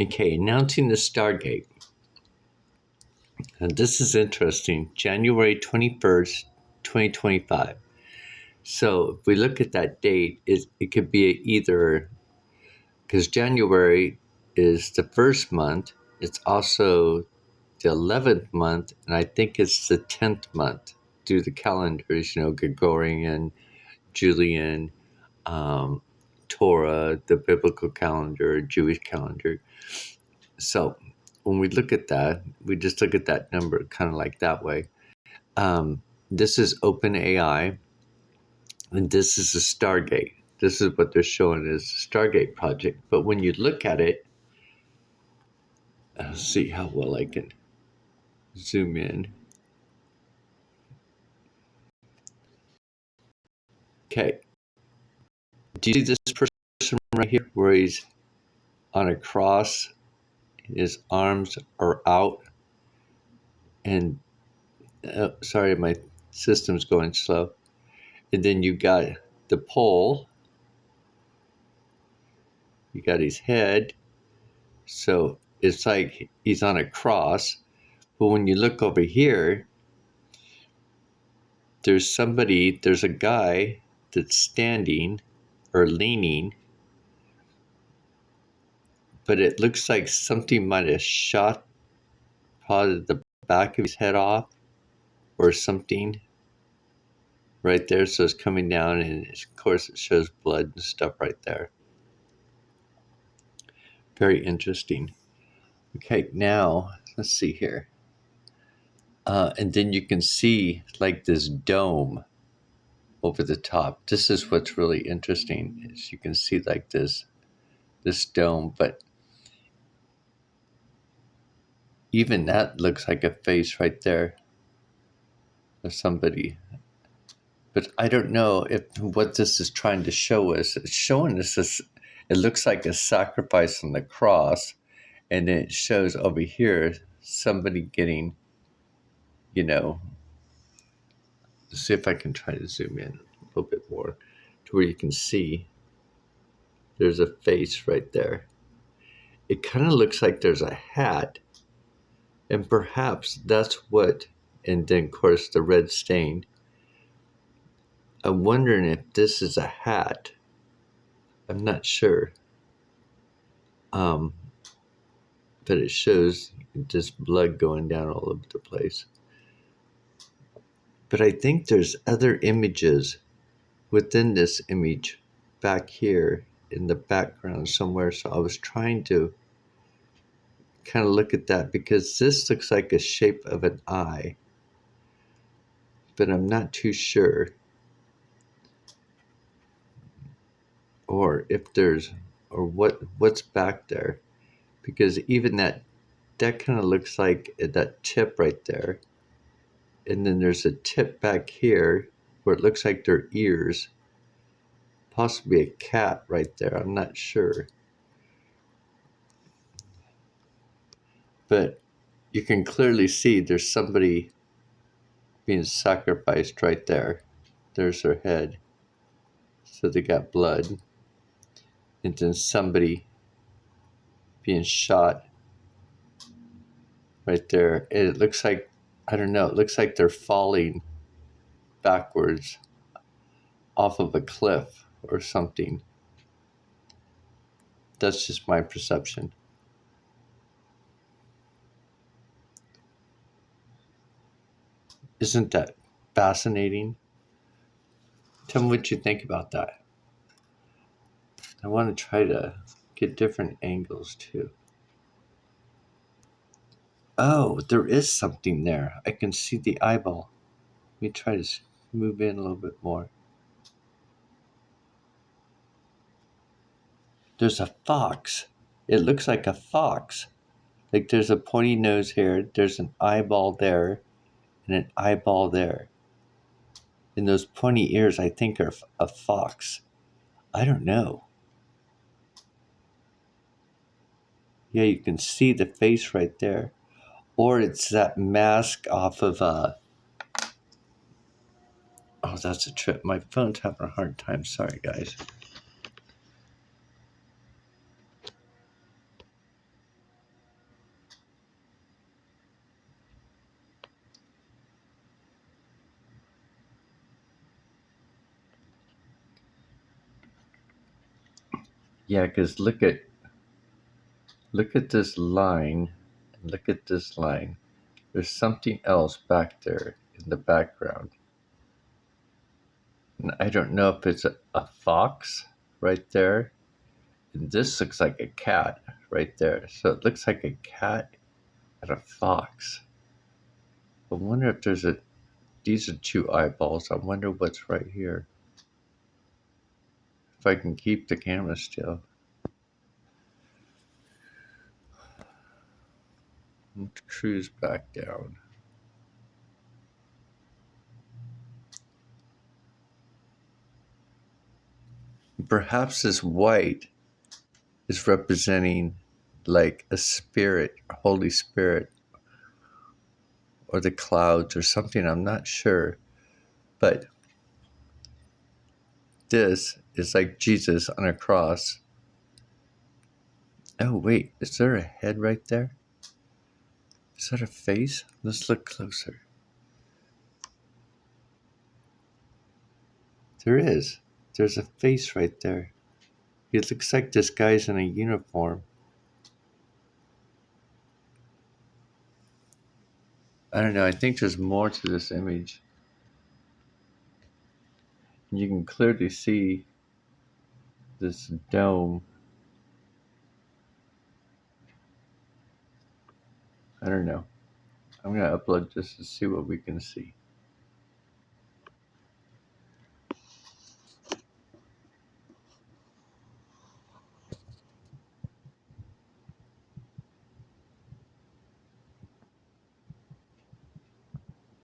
Okay, announcing the Stargate. And this is interesting. January 21st, 2025. So if we look at that date, it could be either, because January is the first month, it's also the 11th month, and I think it's the 10th month through the calendars, Gregorian, Julian, Torah, the biblical calendar, Jewish calendar. So when we look at that, we just look at that number kind of like that way. This is OpenAI, and this is a Stargate. This is what they're showing as the Stargate project. But when you look at it, I'll see how well I can zoom in. Okay. Do you see this person right here where he's on a cross? His arms are out. And sorry, my system's going slow. And then you got the pole. You got his head. So it's like he's on a cross. But when you look over here, there's a guy that's standing or leaning, but it looks like something might have shot probably the back of his head off or something right there. So it's coming down, and of course it shows blood and stuff right there. Very interesting. Okay, now let's see here. And then you can see like this dome over the top. This is what's really interesting, is you can see like this dome, but even that looks like a face right there of somebody. But I don't know if what this is trying to show us. It's showing us this. It looks like a sacrifice on the cross, and then it shows over here somebody getting, let's see if I can try to zoom in a little bit more to where you can see there's a face right there. It kind of looks like there's a hat, and perhaps that's what, and then of course the red stain. I'm wondering if this is a hat. I'm not sure. But it shows just blood going down all over the place. But I think there's other images within this image back here in the background somewhere. So I was trying to kind of look at that, because this looks like a shape of an eye, but I'm not too sure. Or if there's, or what's back there, because even that kind of looks like that tip right there. And then there's a tip back here where it looks like their ears. Possibly a cat right there. I'm not sure. But you can clearly see there's somebody being sacrificed right there. There's their head. So they got blood. And then somebody being shot right there. And it looks like, I don't know, it looks like they're falling backwards off of a cliff or something. That's just my perception. Isn't that fascinating? Tell me what you think about that. I want to try to get different angles too. Oh, there is something there. I can see the eyeball. Let me try to move in a little bit more. There's a fox. It looks like a fox. Like there's a pointy nose here. There's an eyeball there and an eyeball there. And those pointy ears, I think, are a fox. I don't know. Yeah, you can see the face right there. Or it's that mask off of oh, that's a trip. My phone's having a hard time. Sorry, guys. Yeah, because look at this line. Look at this line. There's something else back there in the background. And I don't know if it's a fox right there. And this looks like a cat right there. So it looks like a cat and a fox. I wonder if there's a. These are two eyeballs. I wonder what's right here. If I can keep the camera still. Let's cruise back down. Perhaps this white is representing like a spirit, a Holy Spirit, or the clouds or something. I'm not sure. But this is like Jesus on a cross. Oh, wait, is there a head right there? Is that a face? Let's look closer. There is. There's a face right there. It looks like this guy's in a uniform. I don't know. I think there's more to this image. You can clearly see this dome. I don't know. I'm going to upload this to see what we can see.